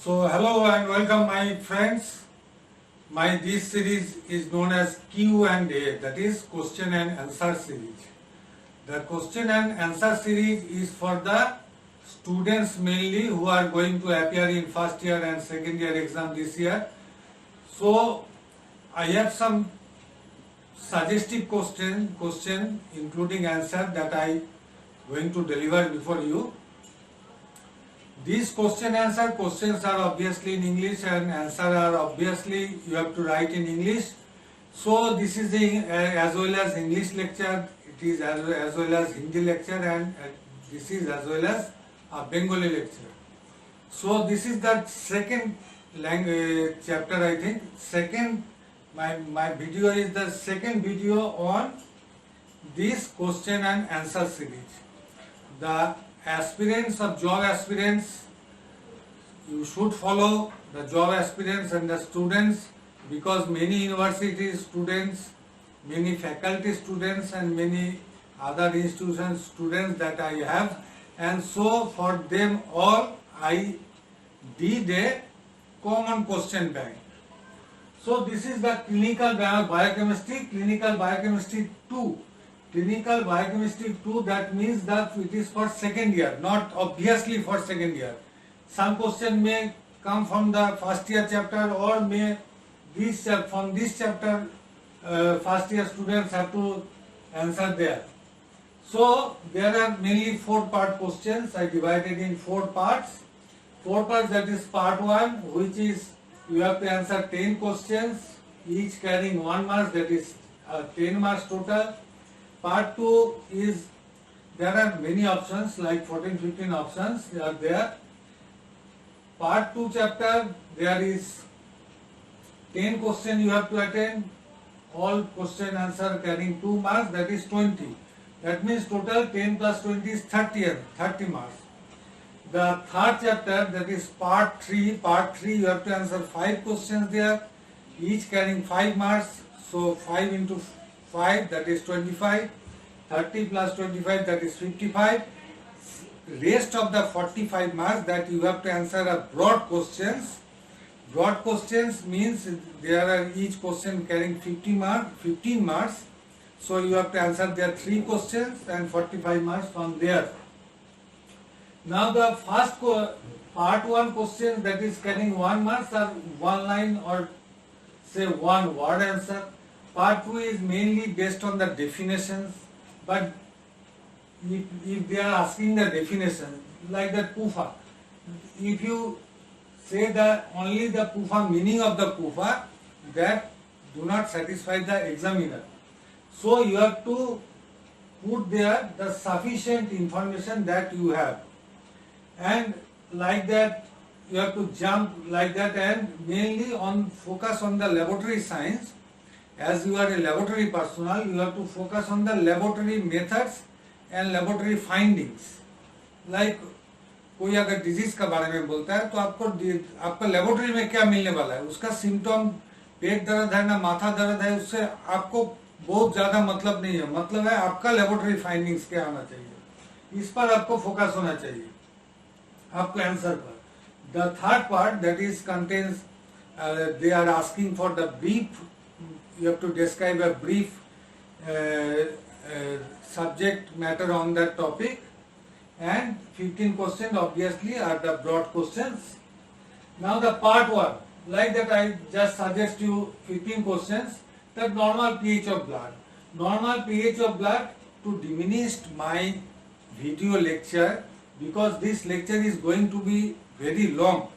So hello and welcome my friends. This series is known as Q&A, that is question and answer series. The question and answer series is for the students mainly who are going to appear in first year and second year exam this year. So I have some suggestive question including answer that I going to deliver before you. These questions are obviously in English and answer are obviously you have to write in English. So this is as well as English lecture, it is as well as Hindi lecture, and this is as well as a Bengali lecture. So this is the second language chapter, I think. My video is the second video on this question and answer series. The aspirants of job aspirants, you should follow the job aspirants and the students, because many university students, many faculty students and many other institutions students that I have, and so for them all I did a common question bank. So this is the clinical biochemistry 2. Clinical biochemistry 2, that means that it is for second year, not obviously for second year. Some question may come from the first year chapter, or may from this chapter first year students have to answer there. So there are mainly 4-part questions. I divided in 4 parts. 4 parts, that is part 1, which is you have to answer 10 questions, each carrying 1 mark, that is 10 marks total. Part 2 is, there are many options, like 14-15 options they are there. Part 2 chapter, there is 10 questions you have to attend, all question answer carrying 2 marks, that is 20. That means total 10 plus 20 is 30 marks. The third chapter, that is part 3, you have to answer 5 questions there, each carrying 5 marks, so 5 into 5, that is 25, 30 plus 25, that is 55. Rest of the 45 marks, that you have to answer are broad questions. Broad questions means there are each question carrying 15 marks. So you have to answer there 3 questions and 45 marks from there. Now the first part 1 question, that is carrying 1 marks, are 1 line or say 1 word answer. Part 2 is mainly based on the definitions, but if they are asking the definition, like the PUFA, if you say that only the PUFA, meaning of the PUFA, that do not satisfy the examiner. So you have to put there the sufficient information that you have, and like that you have to jump like that, and mainly focus on the laboratory science. As you are a laboratory personnel, you have to focus on the laboratory methods and laboratory findings. Like कोई अगर disease का बारे में बोलता है तो आपका laboratory में क्या मिलने वाला है, उसका सिम्टम पेट दर्द है ना माथा दर्द है, उससे आपको बहुत ज्यादा मतलब नहीं है. मतलब है आपका लेबोरेटरी फाइंडिंग्स क्या होना चाहिए, इस पर आपको फोकस होना चाहिए आपको आंसर पर. The third part, that is contents they are asking for the brief. You have to describe a brief subject matter on that topic, and 15 questions obviously are the broad questions. Now the part 1, like that I just suggest you 15 questions. The normal pH of blood. Normal pH of blood, to diminish my video lecture, because this lecture is going to be very long.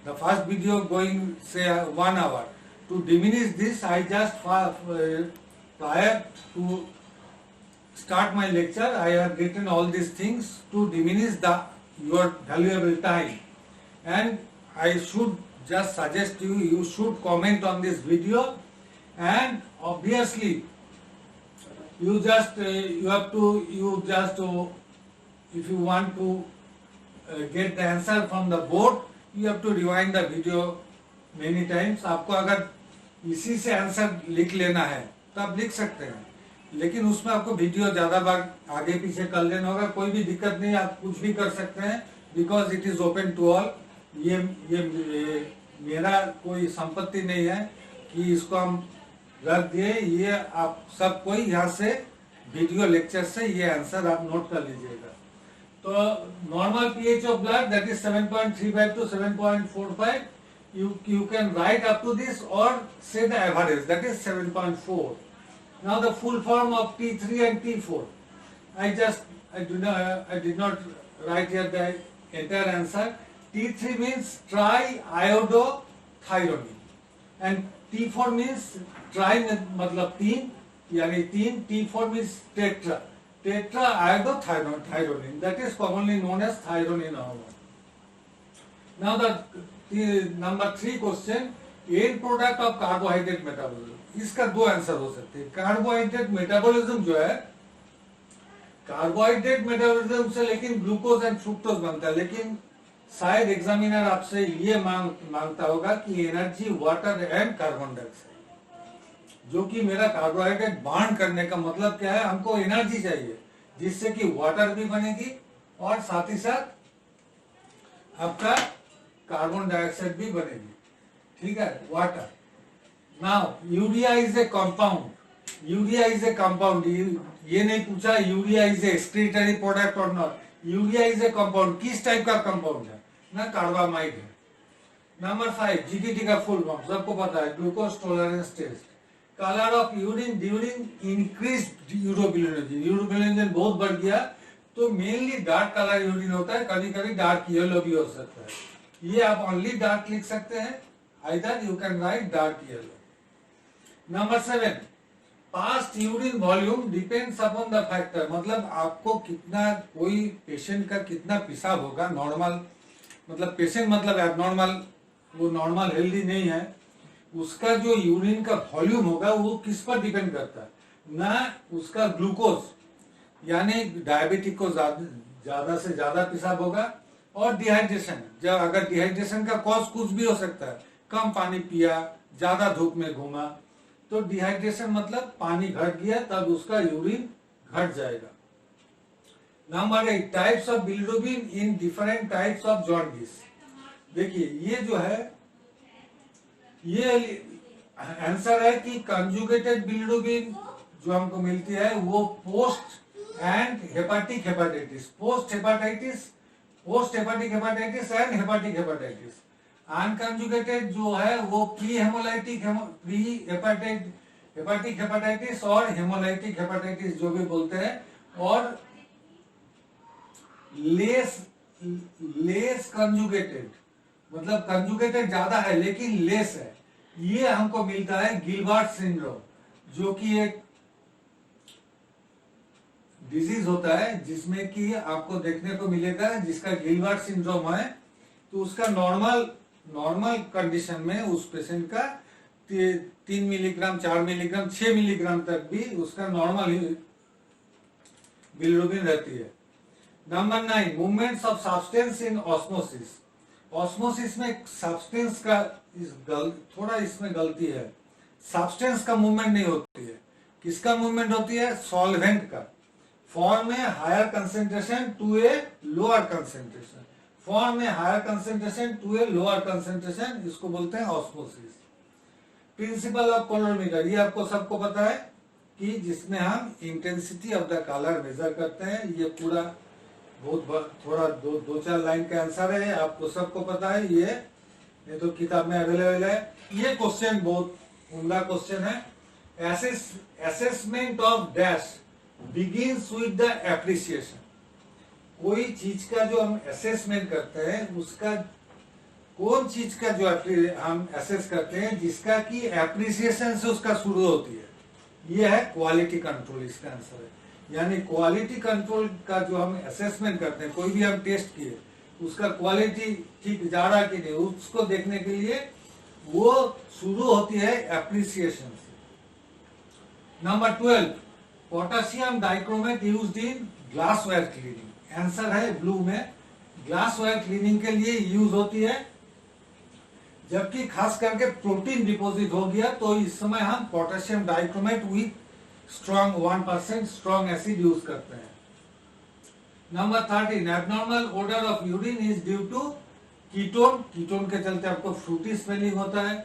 The first video going say 1 hour. To diminish this, I just prior to start my lecture, I have written all these things to diminish your valuable time. And I should just suggest you should comment on this video, and obviously if you want to get the answer from the board, you have to rewind the video many times. आपको अगर इसी से answer लिख लेना है तो आप लिख सकते हैं, लेकिन उसमें आपको वीडियो ज्यादा बार आगे पीछे कर लेना होगा. कोई भी दिक्कत नहीं, आप कुछ भी कर सकते हैं, because it is open to all. ये मेरा कोई संपत्ति नहीं है कि इसको हम रख दिए। ये आप सब कोई यहाँ से वीडियो लेक्चर से ये आंसर आप नोट कर लीजिएगा। तो normal pH of blood that is 7.35 to 7.45. You can write up to this or say the average that is 7.4. Now the full form of T3 and T4. I did not write here the entire answer. T3 means triiodothyronine and T4 means tri मतलब तीन यानी तीन, T4 means tetraiodothyronine that is commonly known as thyronine hormone. Now the number 3 question, end product of carbohydrate metabolism. इसका दो answer हो सकते हैं। Carbohydrate metabolism जो है, कार्बोहाइड्रेट मेटाबॉलिज्म से लेकिन ग्लूकोज एंड फ्रुक्टोज बनता है, लेकिन शायद एग्जामिनर आपसे ये मांगता होगा कि energy, water and carbon dioxide, जो कि मेरा कार्बोहाइड्रेट बर्न करने का मतलब क्या है, हमको एनर्जी चाहिए जिससे कि वाटर भी बनेगी और साथ ही साथ आपका कार्बन डाइऑक्साइड भी बनेगी। ठीक है, water. Now urea is a compound. Urea is a compound. ये नहीं पूछा urea is a excretory product और not. Urea is a compound. किस टाइप का कंपाउंड है ना, कार्बामाइड है। नंबर 5 जीटीटी का फुल फॉर्म सबको पता है, glucose tolerance test. Colour of urine during increased urobilinogen. Urobilinogen बहुत बढ़ गया तो मेनली डार्क कलर यूरिन होता है, कभी कभी डार्क येलो भी हो सकता है। ये आप ओनली डार्क लिख सकते हैं, either you can write dark yellow. Number 7 past urine volume depends upon the factor. मतलब आपको कितना, कोई पेशेंट का कितना पेशाब होगा, नॉर्मल मतलब पेशेंट मतलब एबनॉर्मल, वो नॉर्मल हेल्दी नहीं है, उसका जो यूरिन का वॉल्यूम होगा वो किस पर डिपेंड करता है ना, उसका ग्लूकोज यानी डायबिटिक को ज्यादा से ज्यादा पेशाब होगा, और डिहाइड्रेशन। जब अगर डिहाइड्रेशन का कॉज कुछ भी हो सकता है, कम पानी पिया, ज्यादा धूप में घूमा, तो डिहाइड्रेशन मतलब पानी घट गया, तब उसका यूरिन घट जाएगा। Number 8 types of bilirubin in different types of jaundice. देखिए ये जो है, ये आंसर है कि कंजुगेटेड बिलिरुबिन जो हमको मिलती है वो post and hepatic hepatitis, post hepatic hepatitis and hepatic hepatitis. Unconjugated जो है वो प्री हेपाटिक हेपाटाइटिस और हेमोलाइटिक हेपाटाइटिस जो भी बोलते हैं, और लेस कंजुगेटेड मतलब कंजुगेटेड ज्यादा है लेकिन लेस है, ये हमको मिलता है गिलबर्ट सिंड्रोम, जो कि एक डिजीज होता है जिसमें कि आपको देखने को मिलेगा, जिसका गिलबर्ट सिंड्रोम है तो उसका नॉर्मल कंडीशन में उस पेशेंट का 3 मिलीग्राम, 4 मिलीग्राम, 6 मिलीग्राम तक भी उसका नॉर्मल बिलिरुबिन रहती है। Number 9 movements of substance in osmosis. Osmosis में सब्सटेंस का थोड़ा इसमें गलती है, सब्सटेंस का मूवमेंट नहीं होती है, किसका मूवमेंट होती है, सॉल्वेंट का। फॉर्म में higher concentration to a lower concentration, from में higher concentration to a lower concentration, इसको बोलते हैं ऑस्मोसिस। प्रिंसिपल ऑफ कैलोरीमीटर, ये आपको सबको पता है कि जिसमें हम intensity of the colour measure करते हैं। ये पूरा बहुत थोड़ा दो चार लाइन का आंसर है, आपको सबको पता है, ये तो किताब में अवेलेबल है। ये क्वेश्चन बहुत उम्दा क्वेश्चन है। Assessment of dash begins with the appreciation. कोई चीज का जो हम असेसमेंट करते हैं, उसका कौन चीज का जो हम असेस करते हैं जिसका की एप्रिसिएशन से उसका शुरू होती है, ये है क्वालिटी कंट्रोल, इसका आंसर है। यानी क्वालिटी कंट्रोल का जो हम असेसमेंट करते हैं, कोई भी हम टेस्ट किए, उसका क्वालिटी ठीक जा रहा कि नहीं, उसको देखने के लिए वो शुरू होती है एप्रिसिएशन से। Number 12 potassium dichromate used in glassware cleaning. Answer है ब्लू में, ग्लासवेयर क्लीनिंग के लिए यूज होती है, जबकि खास करके प्रोटीन डिपॉजिट हो गया तो इस समय हम potassium dichromate with strong 1% strong acid use करते हैं। Number 13 abnormal odour of urine is due to ketone, ketone के चलते आपको फ्रूटी स्मेलिंग होता है,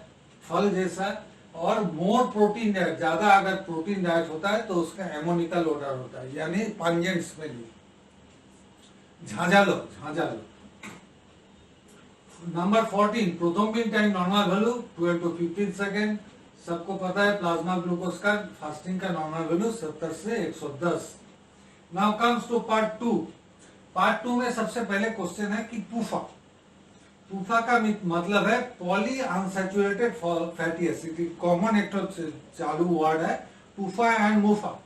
फल जैसा, और मोर प्रोटीन डाइट, ज्यादा अगर प्रोटीन डाइट होता है तो उसका एमोनिकल ओडर होता है, यानी पांजेंट स्मेलिंग, झांझालो झांझालो। Number 14, prothrombin time normal value 12 to 15 second. सबको पता है प्लाज्मा ग्लूकोज का फास्टिंग का नॉर्मल वैल्यू 70 से 110। Now comes to part 2। Part 2 में सबसे पहले क्वेश्चन है कि पूफा, पूफा का मतलब है poly unsaturated fatty acid. Common एक चालू वर्ड है पूफा एंड मुफा।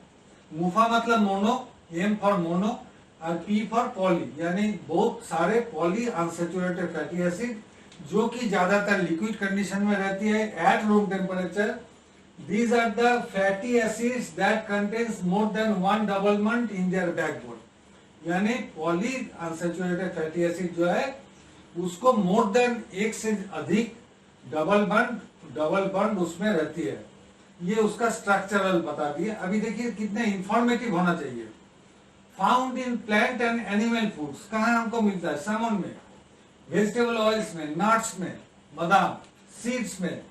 मुफा मतलब मोनो, एम फॉर मोनो, और पी फॉर पॉली, यानी बहुत सारे पॉली अनसैचुरेटेड फैटी एसिड जो कि ज्यादातर लिक्विड कंडीशन में रहती है at room temperature. These are the fatty acids that contains more than one double bond in their backbone, यानी पॉली अनसैचुरेटेड फैटी एसिड जो है उसको मोर देन एक से अधिक डबल बॉन्ड उसमें रहती है। ये उसका स्ट्रक्चरल बता दिए। अभी देखिए कितने इंफॉर्मेटिव होना चाहिए। Found in plant and animal foods, कहाँ हमको मिलता है? सैमन में, वेजिटेबल ऑयल्स में, नट्स में, बादाम, सीड्स में।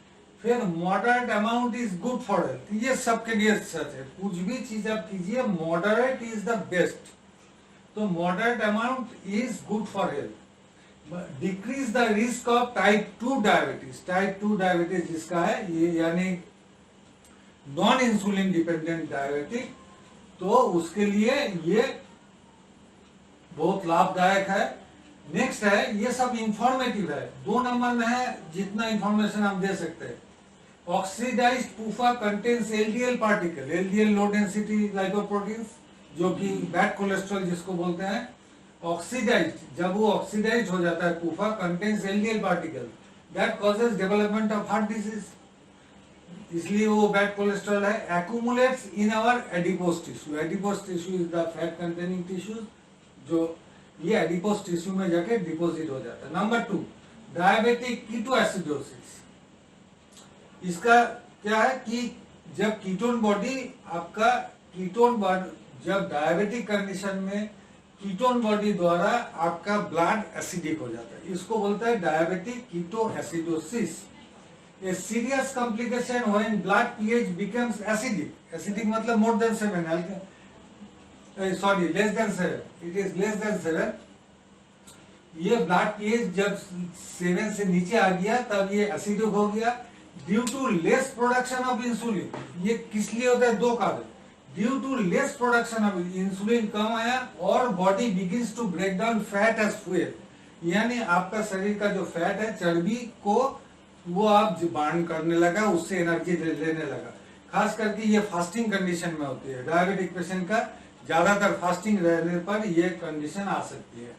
फिर moderate amount is good for health, ये सबके लिए सच है। कुछ भी चीज आप कीजिए, मॉडरेट इज द बेस्ट। तो moderate amount is good for health. Decrease the risk of type 2 diabetes. Type 2 diabetes जिसका है ये, यानी नॉन इंसुलिन डिपेंडेंट डायबिटिक, तो उसके लिए ये बहुत लाभदायक है। नेक्स्ट है, ये सब इंफॉर्मेटिव है। 2 नंबर में है जितना इंफॉर्मेशन हम दे सकते हैं। Oxidized PUFA contains LDL particle, LDL low density lipoproteins, जो कि बैड कोलेस्ट्रॉल जिसको बोलते हैं। ऑक्सीडाइज्ड, जब वो ऑक्सीडाइज हो जाता है PUFA, contains LDL particle that causes development of heart disease, इसलिए वो बैड कोलेस्ट्रॉल है। Accumulates in our adipose tissue, adipose tissue is the fat containing tissue, जो ये एडिपोज टिश्यू में जाके डिपोजिट हो जाता है। Number 2, diabetic ketoacidosis. इसका क्या है कि जब कीटोन बॉडी आपका जब डायबिटिक कंडीशन में कीटोन बॉडी द्वारा आपका ब्लड एसिडिक हो जाता है, इसको बोलता है diabetic ketoacidosis. A serious complication when blood pH becomes acidic. Acidic मतलब more than 7, less than 7. It is less than 7. ये ब्लड pH जब 7 से नीचे आ गया तब ये एसिडिक हो गया। Due to less production of insulin, ये किस लिए होता है? 2 कारण। Due to less production of insulin कम आया, और body begins to break down fat as fuel, यानी आपका शरीर का जो फैट है, चर्बी को वो आप बर्न करने लगा, उससे एनर्जी लेने लगा। खास करके ये फास्टिंग कंडीशन में होती है। डायबिटिक पेशेंट का ज्यादातर फास्टिंग रहने पर ये कंडीशन आ सकती है।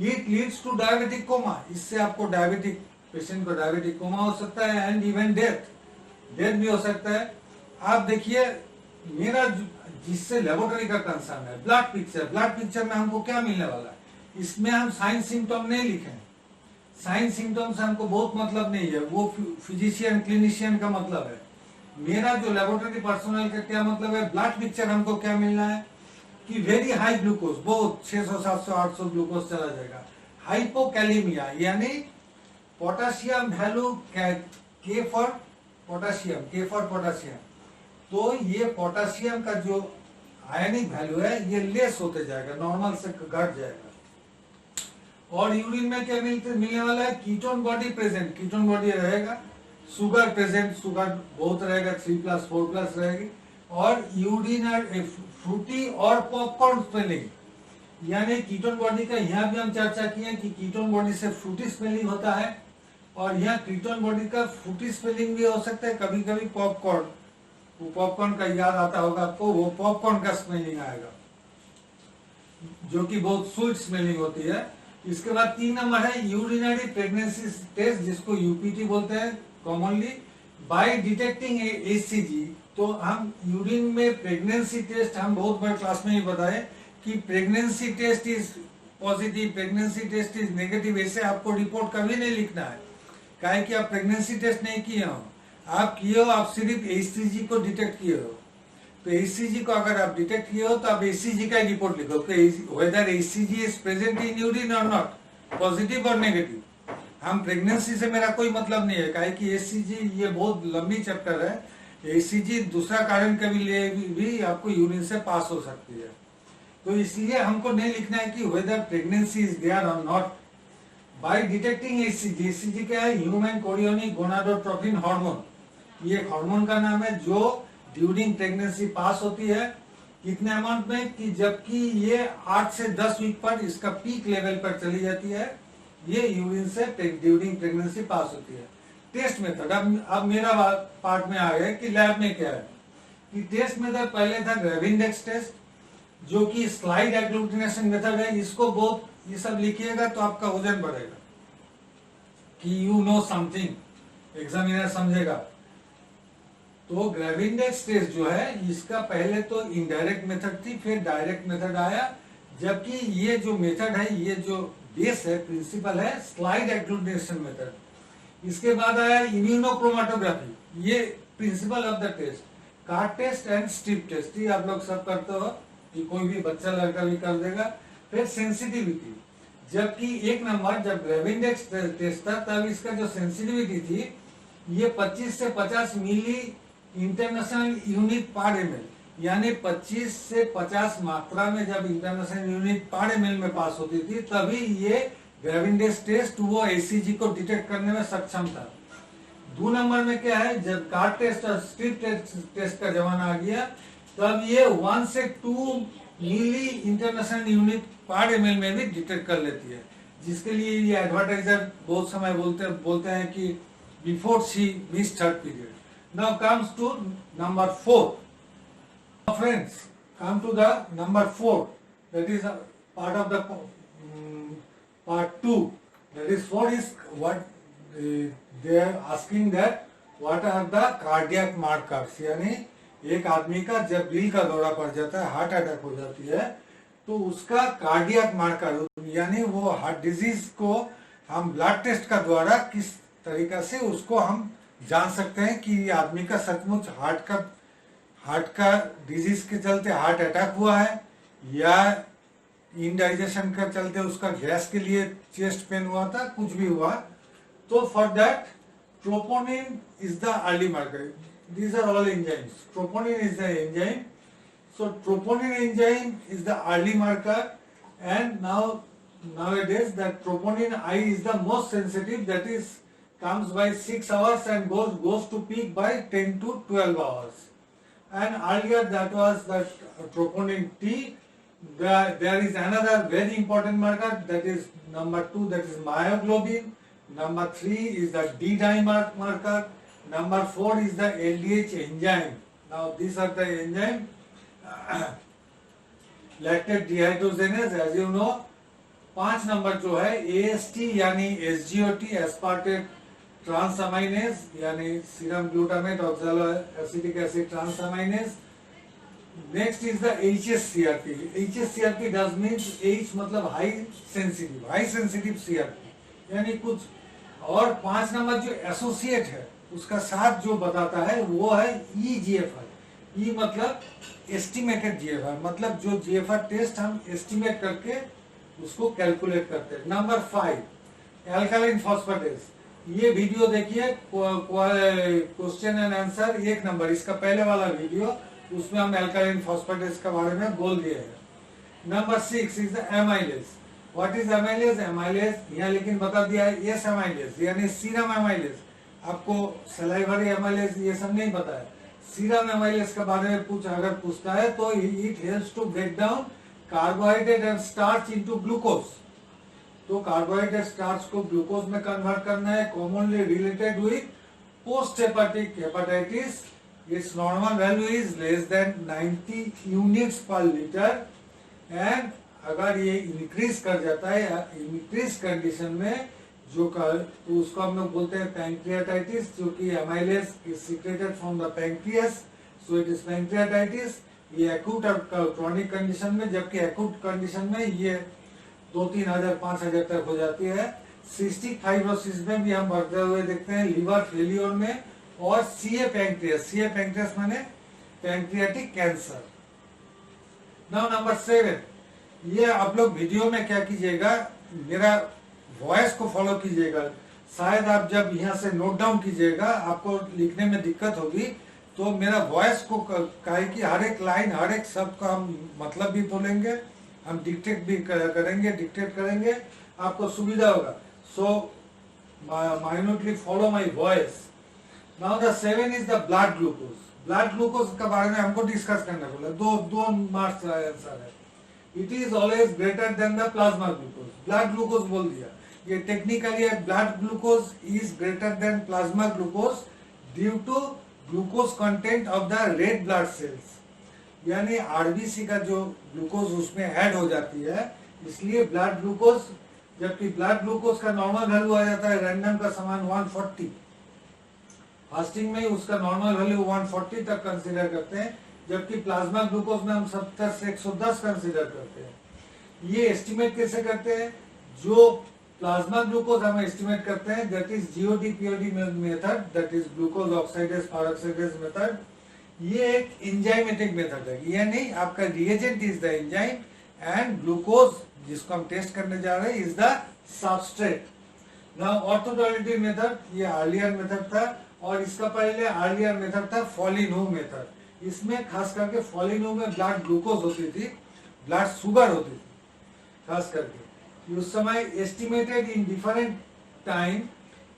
It leads to diabetic coma, इससे आपको डायबिटिक पेशेंट को डायबिटिक कोमा हो सकता है, एंड इवन डेथ भी हो सकता है। आप देखिए, मेरा जिससे लेबोरेटरी का कंसर्न है ब्लड पिक्चर में हमको क्या मिलने वाला है? इसमें हम साइन सिम्टम नहीं लिखे। साइन सिम्टम से हमको बहुत मतलब नहीं है, वो फिजिशियन क्लिनिशियन का मतलब है। मेरा जो लेबोरेटरी पर्सनल का क्या मतलब है? ब्लड पिक्चर हमको क्या मिलना है कि वेरी हाई ग्लूकोज, बहुत 600 700 800 ग्लूकोज चला जाएगा। हाइपोकैलेमिया, यानी पोटेशियम वैल्यू के फॉर पोटेशियम, तो ये पोटेशियम का जो आयनिक वैल्यू है ये लेस होते जाएगा, नॉर्मल से घट जाएगा। और यूरिन में क्या मिलने वाला है? Ketone body present, ketone body रहेगा। शुगर प्रेजेंट, शुगर बहुत रहेगा, 3+ 4+ रहेगी। और यूरिन फ्रूटी और पॉपकॉर्न स्मेलिंग, यानी कीटोन बॉडी का यहाँ भी हम चर्चा किए कि कीटोन बॉडी से फ्रूटी स्मेलिंग होता है, और यहाँ कीटोन बॉडी का फ्रूटी स्मेलिंग भी हो सकता है। कभी कभी पॉपकॉर्न, वो पॉपकॉर्न का याद आता होगा आपको, वो पॉपकॉर्न का स्मेलिंग आएगा, जो कि बहुत स्वीट स्मेलिंग होती है। इसके बाद 3 नंबर है यूरिनरी प्रेगनेंसी टेस्ट, जिसको यूपीटी बोलते हैं कॉमनली, बाय डिटेक्टिंग एचसीजी। तो हम यूरिन में प्रेगनेंसी टेस्ट, हम बहुत बड़े क्लास में ही बताए कि pregnancy test is positive, pregnancy test is negative, ऐसे आपको रिपोर्ट कभी नहीं लिखना है, काहे कि आप प्रेगनेंसी टेस्ट नहीं किए हो, आप किए हो, आप सिर्फ एचसीजी को डिटेक्ट किए हो। तो एचसीजी को अगर आप डिटेक्ट किए हो तो आप एचसीजी का रिपोर्ट लिखो कि whether HCG is present in urine और नॉट, पॉजिटिव और नेगेटिव। हम प्रेगनेंसी से मेरा कोई मतलब नहीं है, काहे कि एसीजी ये बहुत लंबी चैप्टर है। एसीजी दूसरा कारण के लिए भी आपको यूरिन से पास हो सकती है, तो इसलिए हमको नहीं लिखना है कि वेदर प्रेगनेंसी इज देयर और not. By detecting HCG, HCG क्या है? Human chorionic gonadotropin hormone. ये एक हार्मोन का नाम है जो ड्यूरिंग प्रेगनेंसी पास होती है। कितने अमाउंट में? कि जबकि ये 8 से 10 वीक पर इसका पीक लेवल पर चली जाती है, ये यूरिन से ड्यूरिंग प्रेगनेंसी पास होती है। टेस्ट मेथड, अब मेरा पार्ट में आ गया कि लैब में क्या है। कि टेस्ट मेथड पहले था ग्रेविंडेक्स टेस्ट, जो कि स्लाइड एग्लूटिनेशन मेथड है। इसको बहुत ये सब लिखिएगा तो आपका वजन बढ़ेगा, कि यू नो समथिंग, एग्जामिनर समझेगा। तो ग्रेविंडेक्स टेस्ट जो है, इसका पहले तो इनडायरेक्ट मेथड थी, फिर डायरेक्ट मेथड आया। जबकि ये जो मेथड है, ये जो बेस है, प्रिंसिपल है स्लाइड एग्लूटिनेशन मेथड। इसके बाद आया इम्यूनोक्रोमेटोग्राफी, ये principle of the test. Card test and strip test, ये आप लोग सब करते हो, कि कोई भी बच्चा लड़का भी कर देगा। फिर सेंसिटिविटी, जबकि एक नंबर जब ग्रेविंडेक्स टेस्ट था तब इसका जो सेंसिटिविटी थी, ये 25 से 50 मिली इंटरनेशनल यूनिट पर एमएल, यानी 25 से 50 मात्रा में जब इंटरनेशनल यूनिट पर एमएल में पास होती थी, तभी ये ग्रेविंडेक्स टेस्ट वो एसीजी को डिटेक्ट करने में सक्षम था। 2 नंबर में क्या है? जब कार्ड टेस्ट और स्ट्रिप टेस्ट का जमाना आ गया, तब ये 1 से 2 मिली इंटरनेशनल यूनिट पर एमएल में भी डिटेक्ट कर लेती है, जिसके लिए ये एडवर्टाइजर बहुत समय बोलते हैं कि before she miss third period. Now comes to number 4. Friends, come to the number 4. That is a part of the part 2. That is 4 is what they are asking that what are the cardiac markers. यानी एक आदमी का जब दिल का दौरा पड़ जाता है, हार्ट अटैक हो जाती है, तो उसका कार्डियक मार्कर, यानी वो हार्ट डिजीज को हम ब्लड टेस्ट का द्वारा किस तरीका से उसको हम जान सकते हैं कि ये आदमी का सचमुच हार्ट का डिजीज के चलते हार्ट अटैक हुआ है, या इनडाइजेशन के चलते उसका गैस के लिए चेस्ट पेन हुआ था, कुछ भी हुआ। तो for that troponin is the early marker. These are all enzymes. Troponin is the enzyme. So troponin enzyme is the early marker, and nowadays that troponin I is the most sensitive. That is comes by 6 hours and goes to peak by 10 to 12 hours. And earlier that was that troponin T. There is another very important marker, that is number 2, that is myoglobin. Number 3 is the D-dimer marker. Number 4 is the LDH enzyme. Now these are the enzyme. Lactate dehydrogenase, as you know. 5 number जो है AST यानी SGOT, aspartate transaminase यानी serum glutamate oxaloacetic acid transaminase. Next is the HSCRP. HSCRP does means H मतलब high sensitive CRP, यानी कुछ। और 5 number जो associate है, उसका साथ जो बताता है वो है EGFR। E मतलब एस्टिमेटेड GFR, मतलब जो GFR टेस्ट हम एस्टिमेट करके उसको कैलकुलेट करते हैं। Number 5 alkaline phosphatase. ये वीडियो देखिए, क्वेश्चन एंड आंसर 1 नंबर, इसका पहले वाला वीडियो, उसमें हम एल्कालाइन फॉस्फेटेस के बारे में बोल दिए हैं। Number 6 is the amylase. What is amylase? Amylase यहाँ लेकिन बता दिया है एस एमाइलेज, यानी सीरम एमाइलेज। आपको सलाइवरी एमाइलेज ये सब नहीं पता है। सीरम एमाइलेज के बारे में अगर पूछता है तो it helps to break down carbohydrate and starch into glucose. तो कार्बोहाइड्रेट स्टार्च को ग्लूकोज में कन्वर्ट करना है, commonly related with post hepatic hepatitis. Its normal value is less than 90 units पर लीटर, एंड अगर ये इंक्रीज कर जाता है, इंक्रीज कंडीशन में तो उसको हम लोग बोलते हैं पैंक्रियाटाइटिस, जो कि amylase is secreted from the pancreas, so it is pancreatitis. ये एक्यूट और क्रॉनिक कंडीशन में, जबकि एक्यूट कंडीशन में ये 2-3 हजार 5 हजार तक हो जाती है। सिस्टिक फाइब्रोसिस में भी हम बढ़ते हुए देखते हैं, लिवर फेलियर में, और सीए पैंक्रियास माने पैंक्रियाटिक कैंसर। नाउ नंबर 7, ये आप लोग वीडियो में क्या कीजिएगा, मेरा वॉइस को फॉलो कीजिएगा। शायद आप जब यहाँ से नोट डाउन कीजिएगा आपको लिखने में दिक्कत होगी, तो मेरा वॉइस को काहे कि हर एक लाइन हर एक शब्द का हम मतलब भी बोलेंगे, हम डिक्टेट भी करेंगे, आपको सुविधा होगा। So minutely follow my voice. Now the 7 is the blood glucose. Blood glucose के बारे में हमको डिस्कस करना बोला, दो मार्क्स का आंसर है। It is always greater than the plasma glucose. Blood glucose बोल दिया, ये technically blood glucose is greater than plasma glucose due to glucose content of the red blood cells, यानी आरबीसी का जो ग्लूकोज उसमें add हो जाती है, इसलिए ब्लड ग्लूकोज, जबकि ब्लड ग्लूकोज का नॉर्मल वैल्यू आ जाता है रैंडम का समान 140, फास्टिंग में उसका नॉर्मल वैल्यू 140 तक कंसीडर करते हैं, जबकि प्लाज्मा ग्लूकोज में हम 70 से 110 कंसीडर करते हैं। ये एस्टिमेट कैसे करते हैं? जो प्लाज्मा ग्लूकोज हम एस्टिमेट करते हैं that is GOD POD method, that is glucose oxidase peroxidase method. ये एक एंजाइमेटिक मेथड है, ये नहीं, आपका reagent is the enzyme and glucose जिसको हम टेस्ट करने जा रहे हैं is the substrate. Now orthotoluidine method, ये अर्लियर मेथड था, और इसका पहले अर्लियर मेथड था फॉलिनू मेथड। इसमें खास करके फॉलिनू में ब्लड ग्लूकोज होती थी, ब्लड शुगर होती थी खास करके। उस समय एस्टिमेटेड इन डिफरेंट टाइम,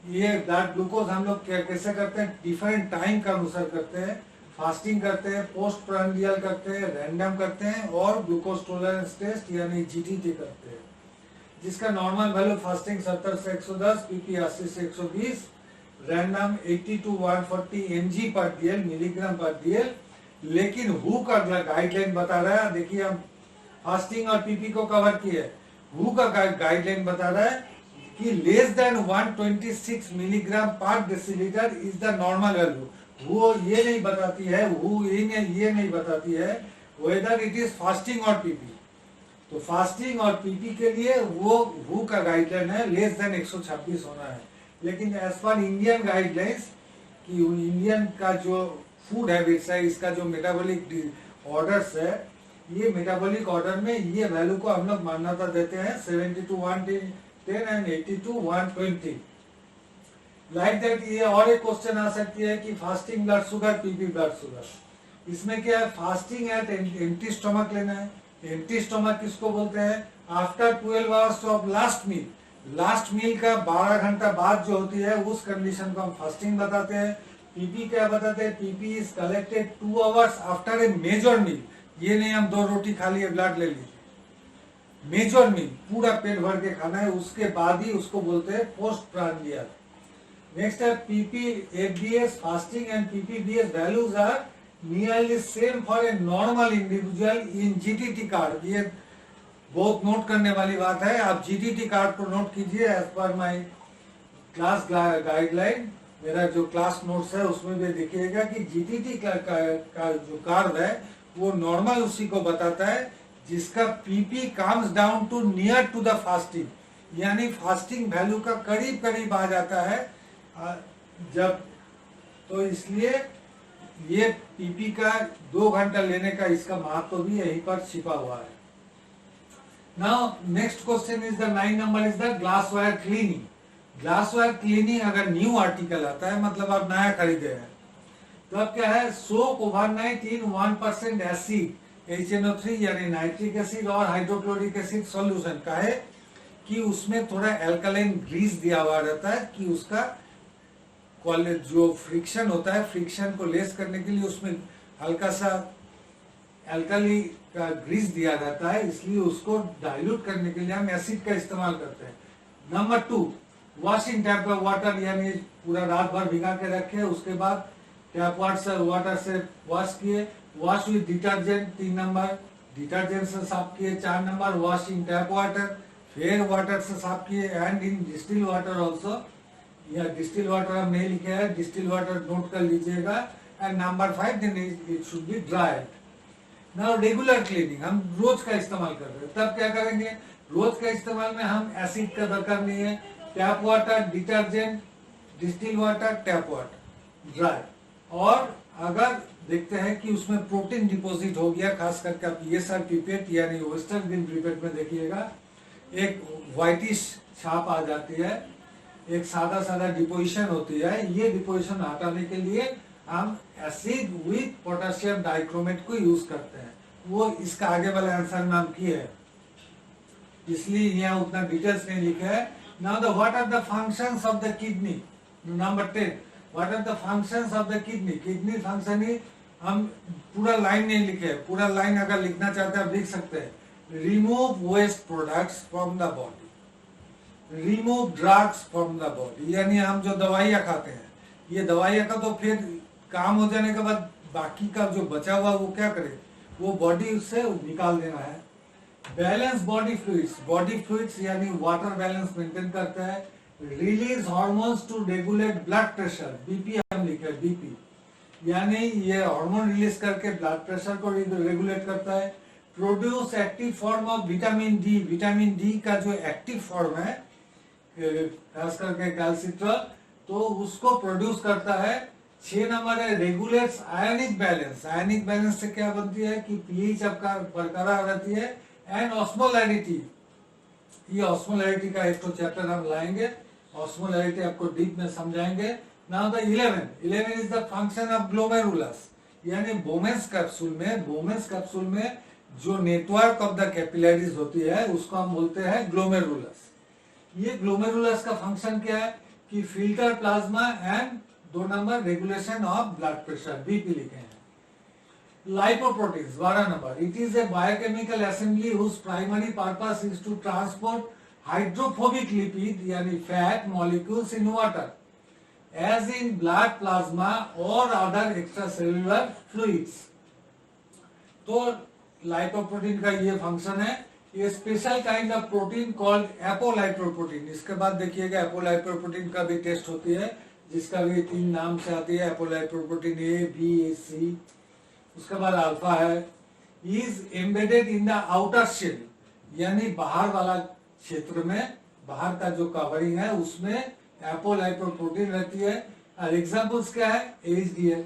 ये ब्लड ग्लूकोज हम लोग कैसे करते हैं, डिफरेंट टाइम का अनुसार करते हैं, फास्टिंग करते हैं, पोस्ट प्रांडियल करते हैं, रैंडम करते हैं, और ग्लूकोज टॉलरेंस टेस्ट यानी जीटीटी करते हैं, जिसका नॉर्मल वैल्यू फास्टिंग 70 से 110, पीपी 80 से 120, रैंडम 80 टू 140 mg पर डीएल, मिलीग्राम पर डीएल। लेकिन हु का गाइडलाइन बता रहा है, देखिए हम फास्टिंग और पीपी को कवर किए, हु का गाइडलाइन बता रहा है कि लेस देन 126 मिलीग्राम पर decilitre is the normal value. वो ये नहीं बताती है, ये नहीं बताती है वेदर इट इज फास्टिंग और पीपी। तो फास्टिंग और पीपी के लिए वो हु का गाइडलाइन है लेस देन 126 होना है। लेकिन एज पर इंडियन गाइडलाइंस कि इंडियन का जो फूड हैबिट्स है, इसका जो मेटाबॉलिक ऑर्डर्स है, ये मेटाबॉलिक ऑर्डर में ये वैल्यू को हम लोग मान्यता देते हैं 70 to 110 and 80 to 120 like that. ये और एक क्वेश्चन आ सकती है कि fasting blood sugar, PP blood sugar, इसमें क्या है, फास्टिंग एट एम्प्टी स्टमक लेना है। एम्प्टी स्टमक किसको बोलते हैं? After 12 hours of last meal, last meal का 12 घंटा बाद जो होती है उस कंडीशन को हम फास्टिंग बताते हैं। पीपी क्या बताते हैं? PP is collected 2 hours after a major meal. ये नहीं हम 2 रोटी खा लिए ब्लड ले लीजिए, मेजर मील पूरा पेट भर के खाना है, उसके बाद ही उसको बोलते हैं पोस्ट प्रांडियल। नेक्स्ट है PP FDS, fasting and PPDS values are nearly same for a normal individual in GTT card. ये बहुत नोट करने वाली बात है, आप जीटीटी कार्ड को नोट कीजिए as per my class guideline. मेरा जो क्लास नोट्स है उसमें भी देखिएगा कि जीटीटी का जो कार्ड है वो नॉर्मल उसी को बताता है जिसका PP comes down to near to the fasting, यानी फास्टिंग वैल्यू का करीब करीब आ जाता है जब, तो इसलिए ये पीपी का 2 घंटा लेने का इसका महत्व भी यहीं पर छिपा हुआ है। Now next question is the 9 number is the glassware cleaning. Glassware cleaning अगर न्यू आर्टिकल आता है, मतलब आप नया खरीदे हैं, तो अब क्या है, सोक ओवरनाइट इन 1% एसिड HNO3 यानी नाइट्रिक एसिड और हाइड्रोक्लोरिक एसिड सॉल्यूशन का है कि उसमें थोड़ा एल्कलाइन ग्रीस दिया हुआ रहता है कि उसका जो फ्रिक्शन होता है, फ्रिक्शन को लेस करने के लिए उसमें हल्का सा एल्कली का ग्रीस दिया जाता है, इसलिए उसको डाइल्यूट करने के लिए हम एसिड का इस्तेमाल करते हैं। नंबर 2, वॉशिंग टैप वाटर, यानी पूरा रात भर भिगा के रखे, उसके बाद टैप वाटर से वॉश किए, wash with detergent 3 number, detergent से साफ किए 4 number, wash in tap water, फिर वाटर से साफ किए, and in distil water also. या डिस्टिल वाटर हम नहीं लिखे हैं, डिस्टिल वाटर नोट कर लीजिएगा। And number 5 then it should be dried. Now regular cleaning हम रोज का इस्तेमाल कर रहे हैं, तब क्या करेंगे, रोज का इस्तेमाल में हम एसिड का दरकार नहीं है, tap water, detergent, distil water, tap water, dry. और अगर देखते हैं कि उसमें प्रोटीन डिपॉजिट हो गया, खास करके आप ESR पिपेट यानी वेस्टर्न ग्रीन पिपेट में देखिएगा एक व्हाइटिश छाप आ जाती है, एक सादा सादा डिपोजिशन होती है, ये डिपोजिशन हटाने के लिए हम एसिड विथ पोटेशियम डाइक्रोमेट को यूज करते हैं। वो इसका आगे वाला आंसर में हम किए हैं, इसलिए यहाँ उतना डिटेल्स नहीं लिखे है। Now the what are the functions of the kidney, number 10, what are the functions of the kidney. Kidney function ही हम पूरा लाइन नहीं लिखे, पूरा लाइन अगर लिखना चाहते हैं आप लिख सकते हैं। Remove waste products from the body, remove drugs from the body, यानी हम जो दवाइयाँ खाते हैं, ये दवाइयाँ का तो फिर काम हो जाने के बाद बाकी का जो बचा हुआ वो क्या करे, वो बॉडी से निकाल देना है। बैलेंस बॉडी फ्लूइड्स यानी वाटर बैलेंस मेंटेन करता है। Release hormones to regulate blood pressure, BP हम लिखे बीपी, यानी ये हार्मोन रिलीज करके ब्लड प्रेशर को रेगुलेट करता है। Produce active form of vitamin D, vitamin D का जो एक्टिव फॉर्म है खास करके कैल्सिट्रॉल, तो उसको प्रोड्यूस करता है। 6 नंबर है regulates ionic balance, ionic balance से क्या बनती है कि पीएच आपका बरकरार रहती है। एंड ऑस्मोलैरिटी, ये ऑस्मोलैरिटी का एक तो चैप्टर हम लाएंगे, ऑस्मोलैरिटी आपको डीप में समझाएंगे। Now the 11 is the function of glomerulus, यानी बोमेंस कैप्सूल में जो नेटवर्क ऑफ द कैपिलरीज होती है उसको हम बोलते हैं ग्लोमेरुलस। ये ग्लोमेरुलस का फंक्शन क्या है कि filter plasma and 2 number regulation of blood pressure, BP लिखे हैं। Lipoproteins, 12 number. It is a biochemical assembly whose primary purpose is to transport hydrophobic lipid, यानी fat molecules in water, as in blood plasma or other extracellular fluids. तो lipoprotein का ये function है। ये special kind of protein called apolipoprotein. इसके बाद देखिएगा एपोलाइपोप्रोटीन का भी टेस्ट होती है, जिसका भी 3 नाम से आती है, एपोलाइपोप्रोटीन ए, बी, ए, सी, उसके बाद अल्फा है। Is embedded in the outer shell, यानी बाहर वाला क्षेत्र में, बाहर का जो कवरिंग है उसमें एपोलाइपोप्रोटीन रहती है। और एग्जांपल्स क्या है, एचडीएल,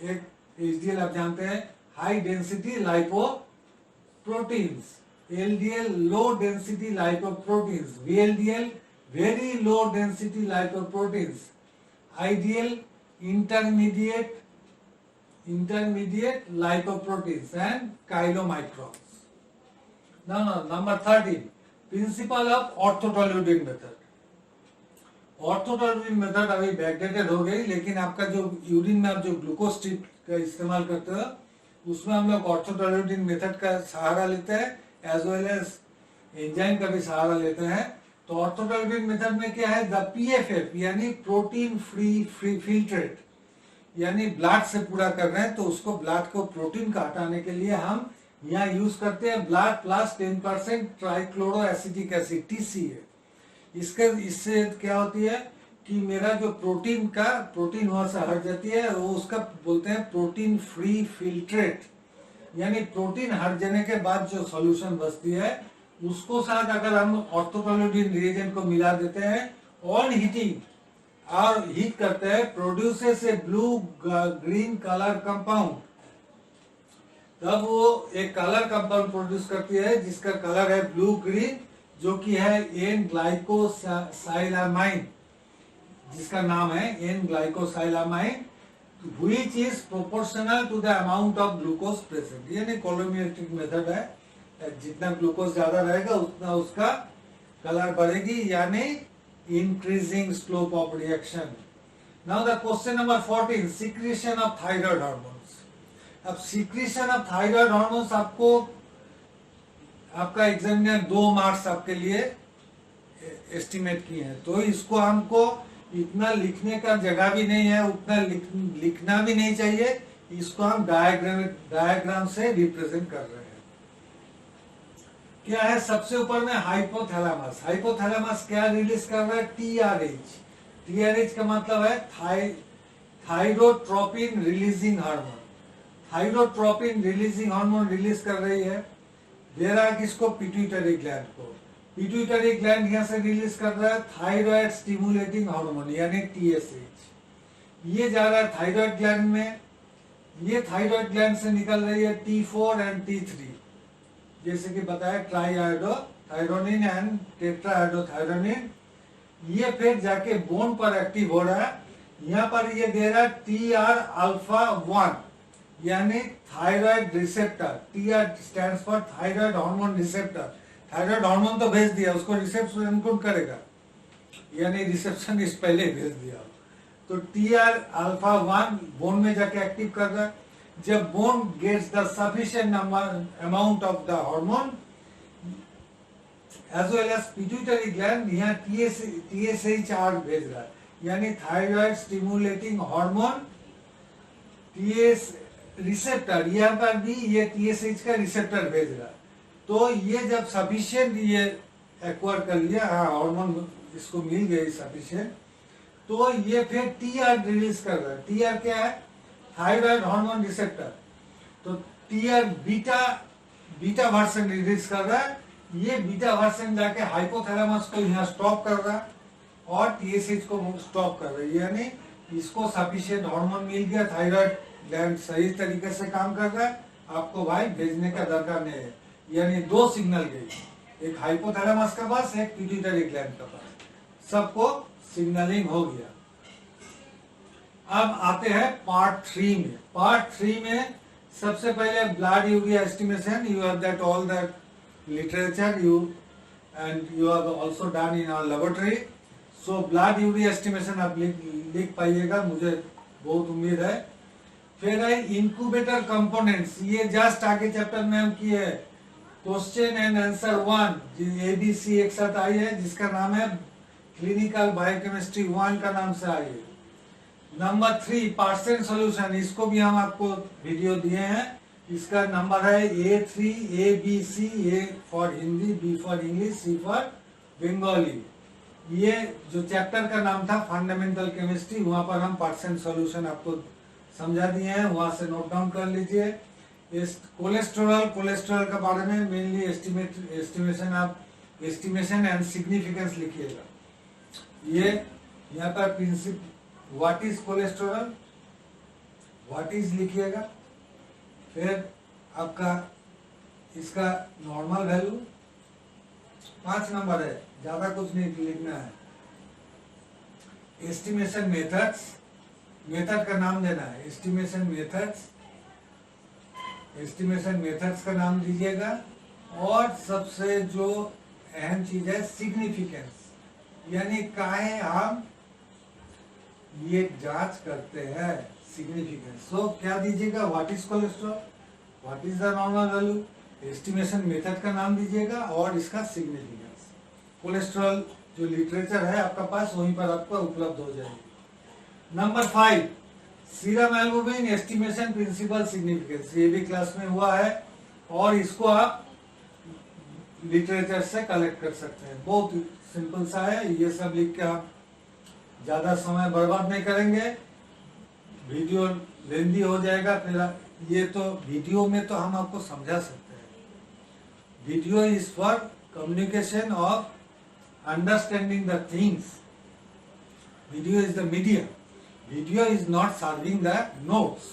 एक एचडीएल आप जानते हैं high density lipoproteins, LDL low density lipoproteins, VLDL very low density lipoproteins, IDL intermediate lipoproteins and chylomicrons. Now, number 13, principle of orthotoluidine method. Orthotoluidine method अभी बैकडेटेड हो गई, लेकिन आपका जो यूरिन में आप जो ग्लूकोज स्ट्रिप का इस्तेमाल करते हो उसमें हम लोग ऑर्थोटॉलुडीन मेथड का सहारा लेते हैं, एज वेल एज एंजाइम का भी सहारा लेते हैं। तो ऑर्थोटॉलुडीन मेथड में क्या है, द पीएफएफ यानी प्रोटीन फ्री फिल्ट्रेट, यानी ब्लड से पूरा कर रहे हैं तो उसको ब्लड को प्रोटीन का हटाने के लिए हम यहाँ यूज करते हैं blood plus 10% trichloro acetic acid, TCA। इससे क्या होती है कि मेरा जो प्रोटीन वहां से हट जाती है, वो उसका बोलते हैं प्रोटीन फ्री फिल्ट्रेट, यानी प्रोटीन हट जाने के बाद जो सॉल्यूशन बचती है उसको साथ अगर हम ऑर्थोटॉलुडीन रिएजेंट को मिला देते हैं ऑन हीटिंग और हीट करते हैं, प्रोड्यूसेस ए ब्लू ग्रीन कलर कंपाउंड, तब वो एक कलर कंपाउंड प्रोड्यूस करती है जिसका कलर है ब्लू ग्रीन, जो कि है एन ग्लाइकोसाइलामाइन, जिसका नाम है N glycosylamine, which is proportional to the amount of glucose present, यानी कोलोमेट्रिक मेथड है, जितना ग्लूकोज ज्यादा रहेगा उतना उसका कलर बढ़ेगी, यानी increasing slope of reaction. Now the question number 14, secretion of thyroid hormones. अब सिक्रीशन ऑफ थायराइड हार्मोन्स आपका एग्जामिनर 2 मार्क्स आपके लिए एस्टिमेट किए हैं, तो इसको हमको इतना लिखने का जगह भी नहीं है, उतना लिखना भी नहीं चाहिए, इसको हम डायग्राम से रिप्रेजेंट कर रहे हैं। क्या है, सबसे ऊपर में हाइपोथैलेमस क्या रिलीज कर रहा है, TRH का मतलब है thyrotropin releasing hormone, thyrotropin releasing hormone release कर रही है। देरा किसको, पिट्यूटरी ग्लैंड को, पिट्यूटरी ग्लैंड यहाँ से रिलीज कर रहा है थायराइड स्टिमुलेटिंग हार्मोन यानी TSH, ये जा रहा है थायराइड ग्लैंड में, ये थायराइड ग्लैंड से निकल रही है T4 एंड T3, जैसे कि बताया ट्राईआयोडोथायरोनिन एंड टेट्राआयोडोथायरोनिन। ये फिर जाके बोन पर एक्टिव हो रहा है। यहाँ पर ये दे रहा है TR-alpha 1 यानी thyroid receptor. TR stands for thyroid hormone receptor. Thyroid hormone तो भेज दिया, उसको रिसेप्शन कौन करेगा, यानी रिसेप्शनिस्ट पहले भेज दिया। तो TR-alpha 1 बोन में जाके एक्टिव कर रहा है। जब bone gets the sufficient amount of the hormone as well as pituitary gland, यहाँ TSH भेज रहा है, यानी thyroid stimulating hormone TS receptor. यहाँ पर भी ये TSH का रिसेप्टर भेज रहा है। तो ये जब सफिशिएंट ये एक्वायर कर लिया, हार्मोन इसको मिल गई सफिशिएंट, तो ये फिर TR रिलीज कर रहा है। TR क्या है, थायराइड हार्मोन रिसेप्टर। तो TR बीटा वर्जन रिलीज कर रहा है। ये बीटा वर्जन जाके हाइपोथैलेमस को यहाँ स्टॉप कर रहा है और TSH को स्टॉप कर रहा है, यानी इसको सफिशिएंट हार्मोन मिल गया, थायराइड ग्लैंड सही तरीके से काम कर रहा है, आपको भाई भेजने का दरकार नहीं है। यानी दो सिग्नल गई, एक हाइपोथैलेमस के पास, एक पिट्यूटरी ग्लैंड के पास, सबको सिग्नलिंग हो गया। अब आते हैं पार्ट 3 में। पार्ट 3 में सबसे पहले blood urea estimation. You have that all that literature you and you have also done in our laboratory. So blood urea estimation आप लिख पाइएगा, मुझे बहुत उम्मीद है। फिर है इंक्यूबेटर कंपोनेंट्स, ये जस्ट आगे चैप्टर में हम किए हैं। क्वेश्चन एंड आंसर 1 ABC एक साथ आई है, जिसका नाम है क्लिनिकल बायोकेमिस्ट्री 1 का नाम से आई है। नंबर 3 % सॉल्यूशन, इसको भी हम आपको वीडियो दिए हैं। इसका नंबर है A3 ABC, A for Hindi, B for English, C for Bengali. ये जो चैप्टर का नाम था फंडामेंटल केमिस्ट्री, वहां पर हम % सॉल्यूशन आपको समझा दिए हैं, वहां से नोट डाउन कर लीजिए। कोलेस्ट्रॉल के बारे में मेनली एस्टिमेशन एंड सिग्निफिकेंस लिखिएगा। ये यहाँ पर principle what is cholesterol, what is लिखिएगा। फिर आपका इसका नॉर्मल वैल्यू 5 नंबर है, ज्यादा कुछ नहीं लिखना है। एस्टिमेशन मेथड्स, मेथड का नाम देना है। एस्टिमेशन मेथड्स का नाम दीजिएगा। और सबसे जो अहम चीज है सिग्निफिकेंस, यानी काहे हम ये जांच करते हैं, सिग्निफिकेंस। सो क्या दीजिएगा, what is cholesterol, what is the normal value, estimation method का नाम दीजिएगा और इसका सिग्निफिकेंस। कोलेस्ट्रॉल जो लिटरेचर है आपका पास, वहीं पर आपको उपलब्ध हो जाएगी। Number 5 serum albumin estimation principle significance, ये भी क्लास में हुआ है और इसको आप लिटरेचर से कलेक्ट कर सकते हैं। बहुत सिंपल सा है, ये सब लिख के आप ज्यादा समय बर्बाद नहीं करेंगे, वीडियो लेंदी हो जाएगा। फिर ये तो वीडियो में तो हम आपको समझा सकते हैं। Video is for communication of understanding the things. Video is the medium, video is not serving the notes.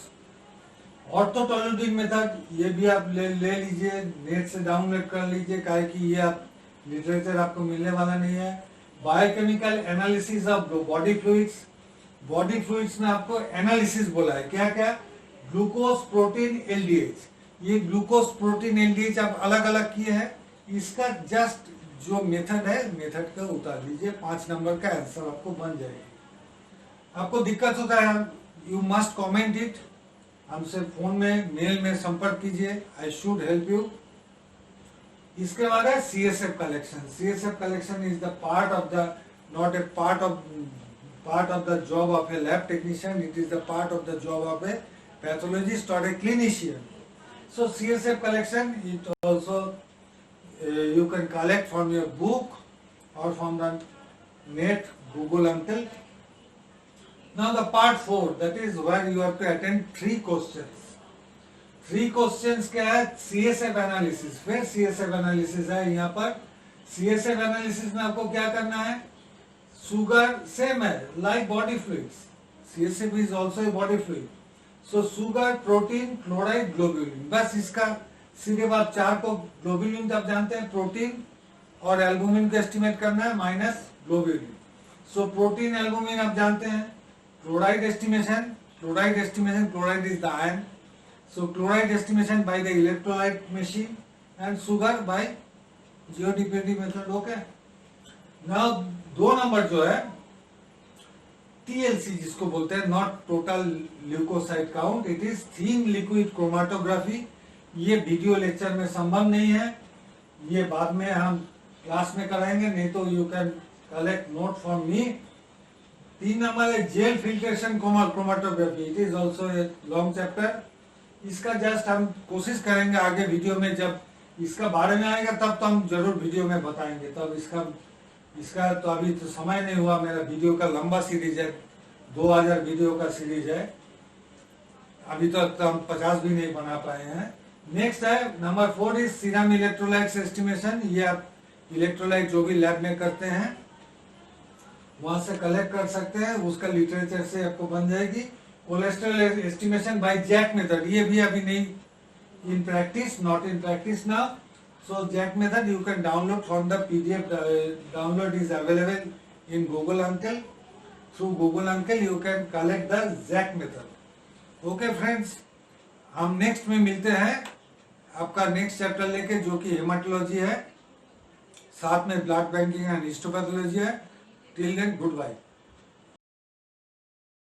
Orthotoluidine method, ये भी आप ले लीजिए, नेट से डाउनलोड कर लीजिए, काहे कि ये आप लिटरेचर आपको मिलने वाला नहीं है। Biochemical analysis of body fluids, body fluids में आपको एनालिसिस बोला है, क्या क्या, ग्लूकोज प्रोटीन एलडीएच। ये ग्लूकोज प्रोटीन एलडीएच आप अलग अलग किए हैं, इसका जस्ट जो मेथड है, मेथड का उतार लीजिए, 5 नंबर का आंसर आपको बन जाएगा। आपको दिक्कत होता है, यू मस्ट कॉमेंट इट, हमसे फोन में मेल में संपर्क कीजिए, आई शुड हेल्प यू। इसके बाद है CSF collection. CSF collection is the part of the, not a part of the job of a lab technician, it is the part of the job of a pathologist और a clinician. So CSF collection it also you can collect from your book or from the net, Google until. Now the part 4, that is where you have to attend 3 questions. 3 questions क्या है, CSF analysis। फिर CSF analysis है यहाँ पर। CSF analysis में आपको क्या करना है, सुगर सेम है, like body fluids, CSF is also a body fluid। So sugar, protein, chloride, globulin, बस इसका सिर्फ आप 4 को, ग्लोबुलिन तो आप जानते हैं, प्रोटीन और एल्बुमिन को एस्टिमेट करना है minus globulin. So protein albumin आप जानते हैं. Chloride estimation, chloride is the ion. So chloride estimation by the electrolyte machine and sugar by GODPT method. Okay. Now 2 number जो है TLC जिसको बोलते हैं, not total leucocyte count, it is thin liquid chromatography. ये video lecture में संभव नहीं है, ये बाद में हम क्लास में कराएंगे, नहीं तो you can collect note from me. 3 number है gel filtration chromatography. It is also a long chapter. इसका जस्ट हम कोशिश करेंगे आगे वीडियो में, जब इसका बारे में आएगा तब तो हम जरूर वीडियो में बताएंगे. तब इसका तो अभी तो समय नहीं हुआ. मेरा वीडियो का लंबा सीरीज है, 2000 वीडियो का सीरीज है. अभी तक तो हम 50 भी नहीं बना पाए हैं. नेक्स्ट है number 4 is serum electrolytes estimation. ये आप इलेक्ट्रोलाइट जो भी लैब में करते हैं वहां से कलेक्ट कर सकते हैं, उसका लिटरेचर से आपको बन जाएगी. Cholesterol estimation by Zak method, ये भी अभी नहीं in practice, not in practice now. So JAK method you can download from the PDF. Download is available in Google Uncle. Through Google Uncle you can collect the JAK method. Okay friends, हम next में मिलते हैं आपका next chapter लेके, जो कि haematology है, साथ में ब्लड बैंकिंग एंड हिस्टोपैथोलॉजी है. Till then good bye.